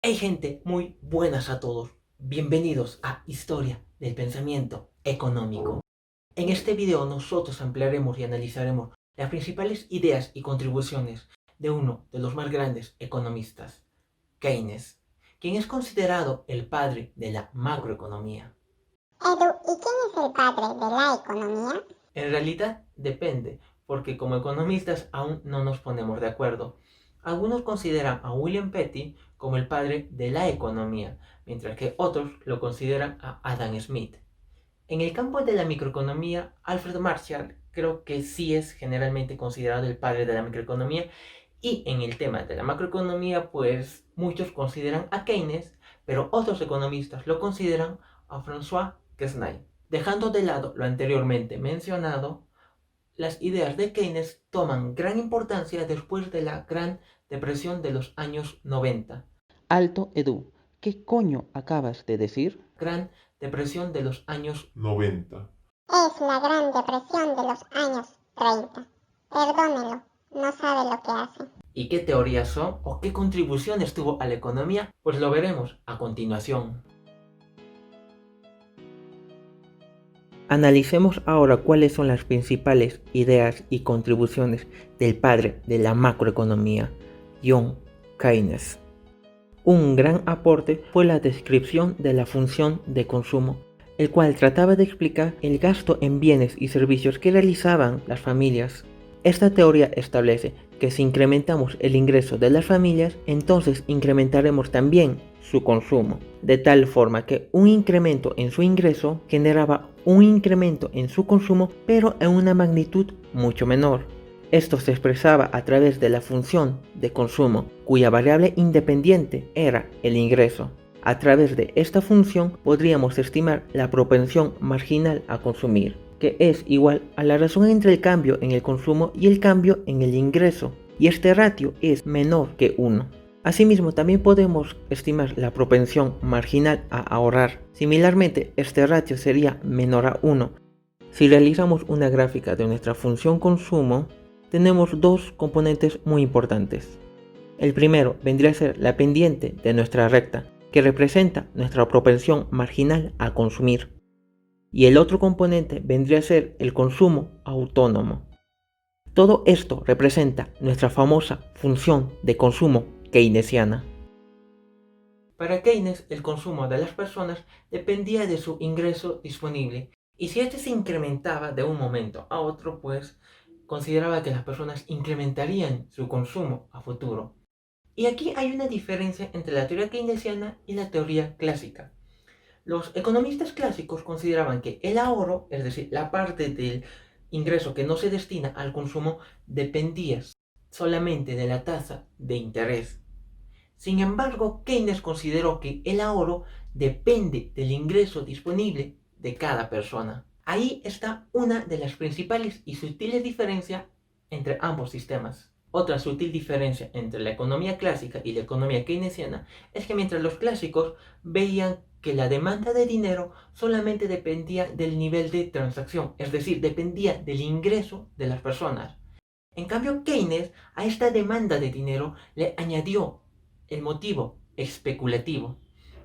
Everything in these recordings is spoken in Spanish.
Hey gente, muy buenas a todos. Bienvenidos a Historia del Pensamiento Económico. En este video nosotros ampliaremos y analizaremos las principales ideas y contribuciones de uno de los más grandes economistas, Keynes, quien es considerado el padre de la macroeconomía. Edu, ¿y quién es el padre de la economía? En realidad depende, porque como economistas aún no nos ponemos de acuerdo. Algunos consideran a William Petty como el padre de la economía, mientras que otros lo consideran a Adam Smith. En el campo de la microeconomía, Alfred Marshall creo que sí es generalmente considerado el padre de la microeconomía, y en el tema de la macroeconomía, pues muchos consideran a Keynes, pero otros economistas lo consideran a François Quesnay. Dejando de lado lo anteriormente mencionado, las ideas de Keynes toman gran importancia después de la Gran Depresión de los años 90. Alto, Edu, ¿qué coño acabas de decir? Gran Depresión de los años 90. Es la Gran Depresión de los años 30. Perdónenlo, no sabe lo que hace. ¿Y qué teorías son o qué contribuciones tuvo a la economía? Pues lo veremos a continuación. Analicemos ahora cuáles son las principales ideas y contribuciones del padre de la macroeconomía, John Keynes. Un gran aporte fue la descripción de la función de consumo, el cual trataba de explicar el gasto en bienes y servicios que realizaban las familias. Esta teoría establece que si incrementamos el ingreso de las familias, entonces incrementaremos también su consumo, de tal forma que un incremento en su ingreso generaba un incremento en su consumo, pero en una magnitud mucho menor. Esto se expresaba a través de la función de consumo, cuya variable independiente era el ingreso. A través de esta función podríamos estimar la propensión marginal a consumir, que es igual a la razón entre el cambio en el consumo y el cambio en el ingreso, y este ratio es menor que 1. Asimismo, también podemos estimar la propensión marginal a ahorrar. Similarmente, este ratio sería menor a 1. Si realizamos una gráfica de nuestra función consumo, tenemos dos componentes muy importantes. El primero vendría a ser la pendiente de nuestra recta, que representa nuestra propensión marginal a consumir. Y el otro componente vendría a ser el consumo autónomo. Todo esto representa nuestra famosa función de consumo keynesiana. Para Keynes, el consumo de las personas dependía de su ingreso disponible, y si este se incrementaba de un momento a otro, pues consideraba que las personas incrementarían su consumo a futuro. Y aquí hay una diferencia entre la teoría keynesiana y la teoría clásica. Los economistas clásicos consideraban que el ahorro, es decir, la parte del ingreso que no se destina al consumo, dependía solamente de la tasa de interés. Sin embargo, Keynes consideró que el ahorro depende del ingreso disponible de cada persona. Ahí está una de las principales y sutiles diferencias entre ambos sistemas. Otra sutil diferencia entre la economía clásica y la economía keynesiana es que mientras los clásicos veían que la demanda de dinero solamente dependía del nivel de transacción, es decir, dependía del ingreso de las personas. En cambio, Keynes a esta demanda de dinero le añadió el motivo especulativo.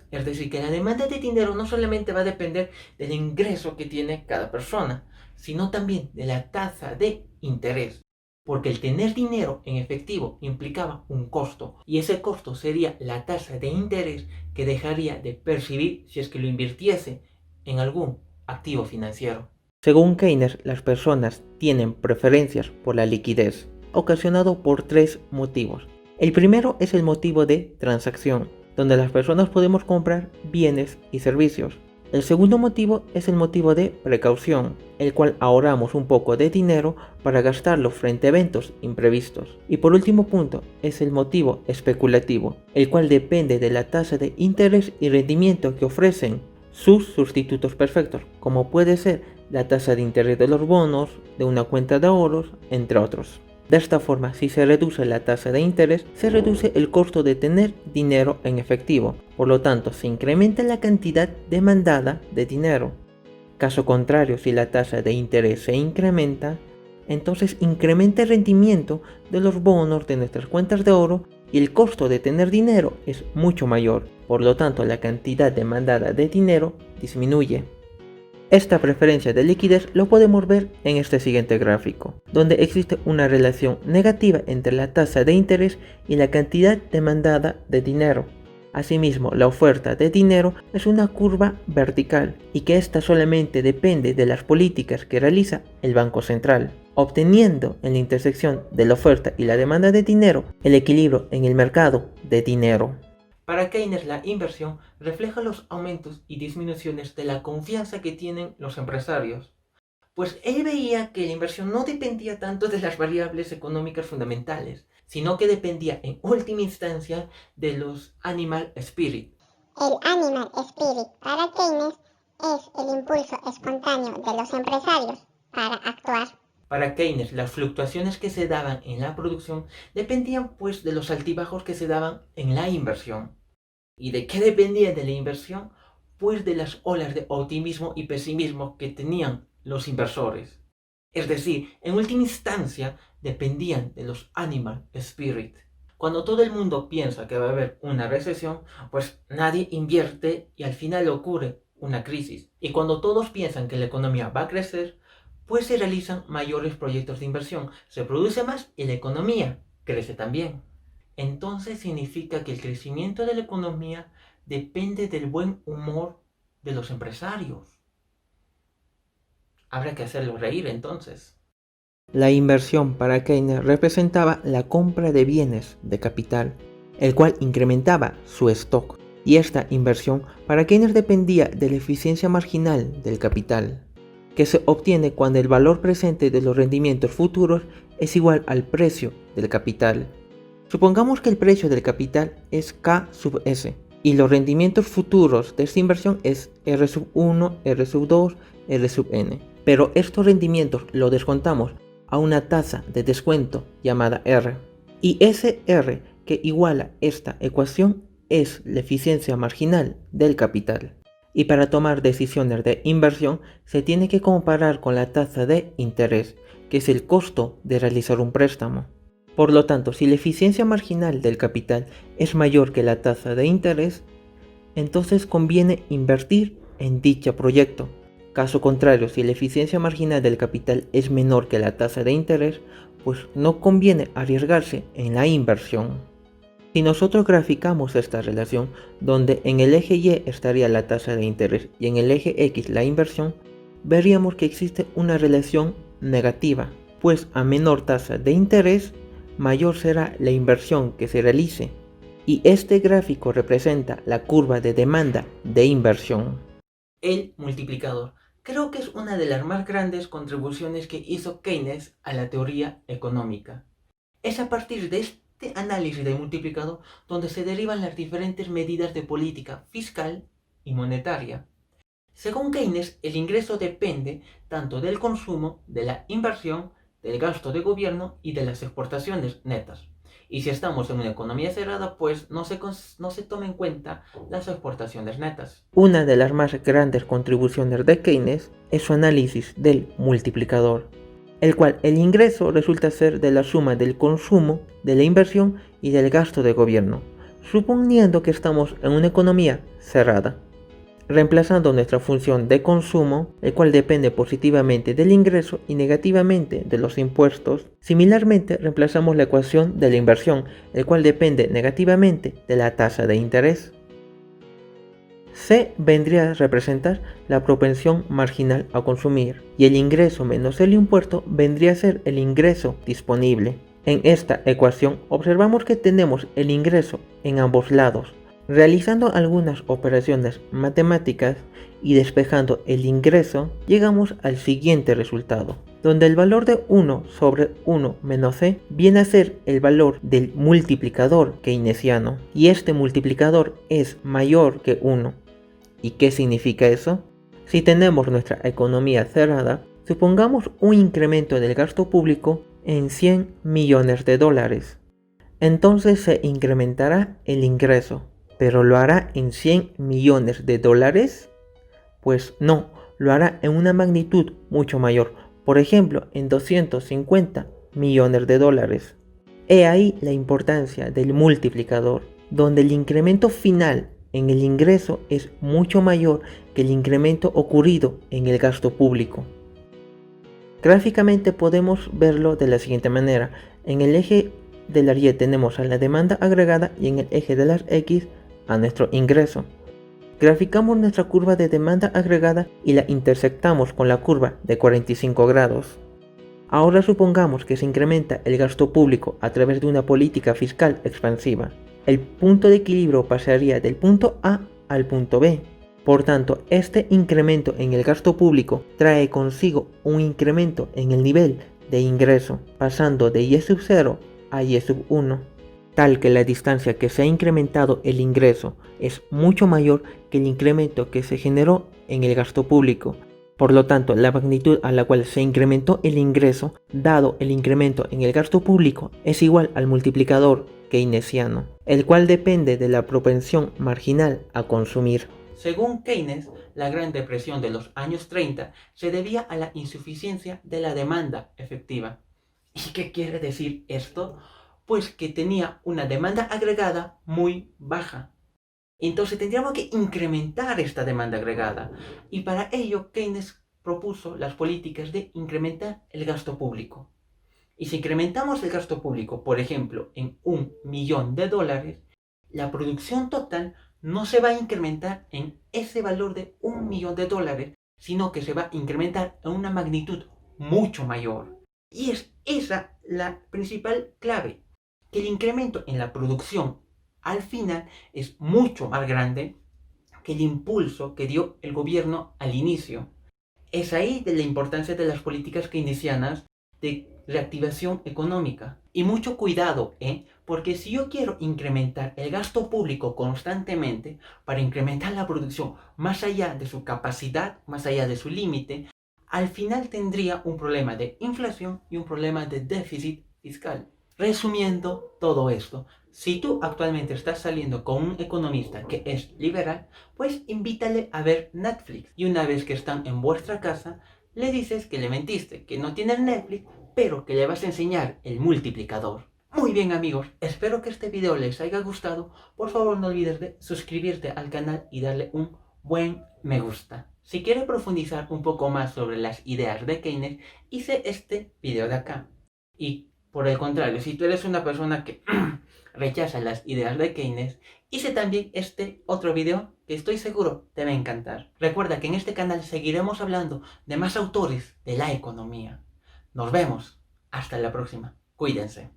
Es decir, que la demanda de dinero no solamente va a depender del ingreso que tiene cada persona, sino también de la tasa de interés. Porque el tener dinero en efectivo implicaba un costo, y ese costo sería la tasa de interés que dejaría de percibir si es que lo invirtiese en algún activo financiero. Según Keynes, las personas tienen preferencias por la liquidez, ocasionado por tres motivos. El primero es el motivo de transacción, donde las personas podemos comprar bienes y servicios. El segundo motivo es el motivo de precaución, el cual ahorramos un poco de dinero para gastarlo frente a eventos imprevistos. Y por último punto es el motivo especulativo, el cual depende de la tasa de interés y rendimiento que ofrecen sus sustitutos perfectos, como puede ser la tasa de interés de los bonos, de una cuenta de ahorros, entre otros. De esta forma, si se reduce la tasa de interés, se reduce el costo de tener dinero en efectivo. Por lo tanto, se incrementa la cantidad demandada de dinero. Caso contrario, si la tasa de interés se incrementa, entonces incrementa el rendimiento de los bonos de nuestras cuentas de oro y el costo de tener dinero es mucho mayor, por lo tanto la cantidad demandada de dinero disminuye. Esta preferencia de liquidez lo podemos ver en este siguiente gráfico, donde existe una relación negativa entre la tasa de interés y la cantidad demandada de dinero. Asimismo, la oferta de dinero es una curva vertical y que ésta solamente depende de las políticas que realiza el Banco Central, obteniendo en la intersección de la oferta y la demanda de dinero el equilibrio en el mercado de dinero. Para Keynes, la inversión refleja los aumentos y disminuciones de la confianza que tienen los empresarios, pues él veía que la inversión no dependía tanto de las variables económicas fundamentales, sino que dependía en última instancia de los animal spirit. El animal spirit para Keynes es el impulso espontáneo de los empresarios para actuar. Para Keynes, las fluctuaciones que se daban en la producción dependían pues de los altibajos que se daban en la inversión. ¿Y de qué dependía de la inversión? Pues de las olas de optimismo y pesimismo que tenían los inversores. Es decir, en última instancia dependían de los animal spirit. Cuando todo el mundo piensa que va a haber una recesión, pues nadie invierte y al final ocurre una crisis. Y cuando todos piensan que la economía va a crecer, pues se realizan mayores proyectos de inversión, se produce más y la economía crece también. Entonces significa que el crecimiento de la economía depende del buen humor de los empresarios. Habrá que hacerlos reír entonces. La inversión para Keynes representaba la compra de bienes de capital, el cual incrementaba su stock. Y esta inversión para Keynes dependía de la eficiencia marginal del capital, que se obtiene cuando el valor presente de los rendimientos futuros es igual al precio del capital. Supongamos que el precio del capital es K sub S y los rendimientos futuros de esta inversión es R sub 1, R sub 2, R sub N. Pero estos rendimientos los descontamos a una tasa de descuento llamada R. Y ese R que iguala esta ecuación es la eficiencia marginal del capital. Y para tomar decisiones de inversión se tiene que comparar con la tasa de interés, que es el costo de realizar un préstamo. Por lo tanto, si la eficiencia marginal del capital es mayor que la tasa de interés, entonces conviene invertir en dicho proyecto. Caso contrario, si la eficiencia marginal del capital es menor que la tasa de interés, pues no conviene arriesgarse en la inversión. Si nosotros graficamos esta relación, donde en el eje Y estaría la tasa de interés y en el eje X la inversión, veríamos que existe una relación negativa, pues a menor tasa de interés, mayor será la inversión que se realice. Y este gráfico representa la curva de demanda de inversión. El multiplicador. Creo que es una de las más grandes contribuciones que hizo Keynes a la teoría económica. Es a partir de este análisis del multiplicador donde se derivan las diferentes medidas de política fiscal y monetaria. Según Keynes, el ingreso depende tanto del consumo, de la inversión, del gasto de gobierno y de las exportaciones netas. Y si estamos en una economía cerrada, pues no se toma en cuenta las exportaciones netas. Una de las más grandes contribuciones de Keynes es su análisis del multiplicador, el cual el ingreso resulta ser de la suma del consumo, de la inversión y del gasto de gobierno, suponiendo que estamos en una economía cerrada, reemplazando nuestra función de consumo, el cual depende positivamente del ingreso y negativamente de los impuestos. Similarmente, reemplazamos la ecuación de la inversión, el cual depende negativamente de la tasa de interés. C vendría a representar la propensión marginal a consumir, y el ingreso menos el impuesto vendría a ser el ingreso disponible. En esta ecuación observamos que tenemos el ingreso en ambos lados. Realizando algunas operaciones matemáticas y despejando el ingreso, llegamos al siguiente resultado, donde el valor de 1 sobre 1 menos c viene a ser el valor del multiplicador keynesiano, y este multiplicador es mayor que 1. ¿Y qué significa eso? Si tenemos nuestra economía cerrada, supongamos un incremento del gasto público en 100 millones de dólares. Entonces se incrementará el ingreso. ¿Pero lo hará en 100 millones de dólares? Pues no, lo hará en una magnitud mucho mayor, por ejemplo en 250 millones de dólares. He ahí la importancia del multiplicador, donde el incremento final en el ingreso es mucho mayor que el incremento ocurrido en el gasto público. Gráficamente podemos verlo de la siguiente manera. En el eje de la Y tenemos a la demanda agregada y en el eje de las X a nuestro ingreso. Graficamos nuestra curva de demanda agregada y la intersectamos con la curva de 45 grados. Ahora supongamos que se incrementa el gasto público a través de una política fiscal expansiva. El punto de equilibrio pasaría del punto A al punto B. Por tanto, este incremento en el gasto público trae consigo un incremento en el nivel de ingreso, pasando de Y sub 0 a Y sub 1, tal que la distancia que se ha incrementado el ingreso es mucho mayor que el incremento que se generó en el gasto público. Por lo tanto, la magnitud a la cual se incrementó el ingreso, dado el incremento en el gasto público, es igual al multiplicador keynesiano, el cual depende de la propensión marginal a consumir. Según Keynes, la Gran Depresión de los años 30 se debía a la insuficiencia de la demanda efectiva. ¿Y qué quiere decir esto? Pues que tenía una demanda agregada muy baja. Entonces tendríamos que incrementar esta demanda agregada. Y para ello Keynes propuso las políticas de incrementar el gasto público. Y si incrementamos el gasto público, por ejemplo, en $1.000.000, la producción total no se va a incrementar en ese valor de $1.000.000, sino que se va a incrementar en una magnitud mucho mayor. Y es esa la principal clave, que el incremento en la producción al final es mucho más grande que el impulso que dio el gobierno al inicio. Es ahí de la importancia de las políticas keynesianas de reactivación económica. Y mucho cuidado, porque si yo quiero incrementar el gasto público constantemente para incrementar la producción más allá de su capacidad, más allá de su límite, al final tendría un problema de inflación y un problema de déficit fiscal. Resumiendo todo esto, si tú actualmente estás saliendo con un economista que es liberal, pues invítale a ver Netflix. Y una vez que están en vuestra casa, le dices que le mentiste, que no tienes Netflix, pero que le vas a enseñar el multiplicador. Muy bien amigos, espero que este video les haya gustado. Por favor no olvides de suscribirte al canal y darle un buen me gusta. Si quieres profundizar un poco más sobre las ideas de Keynes, hice este video de acá. Y por el contrario, si tú eres una persona que rechaza las ideas de Keynes, hice también este otro video que estoy seguro te va a encantar. Recuerda que en este canal seguiremos hablando de más autores de la economía. Nos vemos. Hasta la próxima. Cuídense.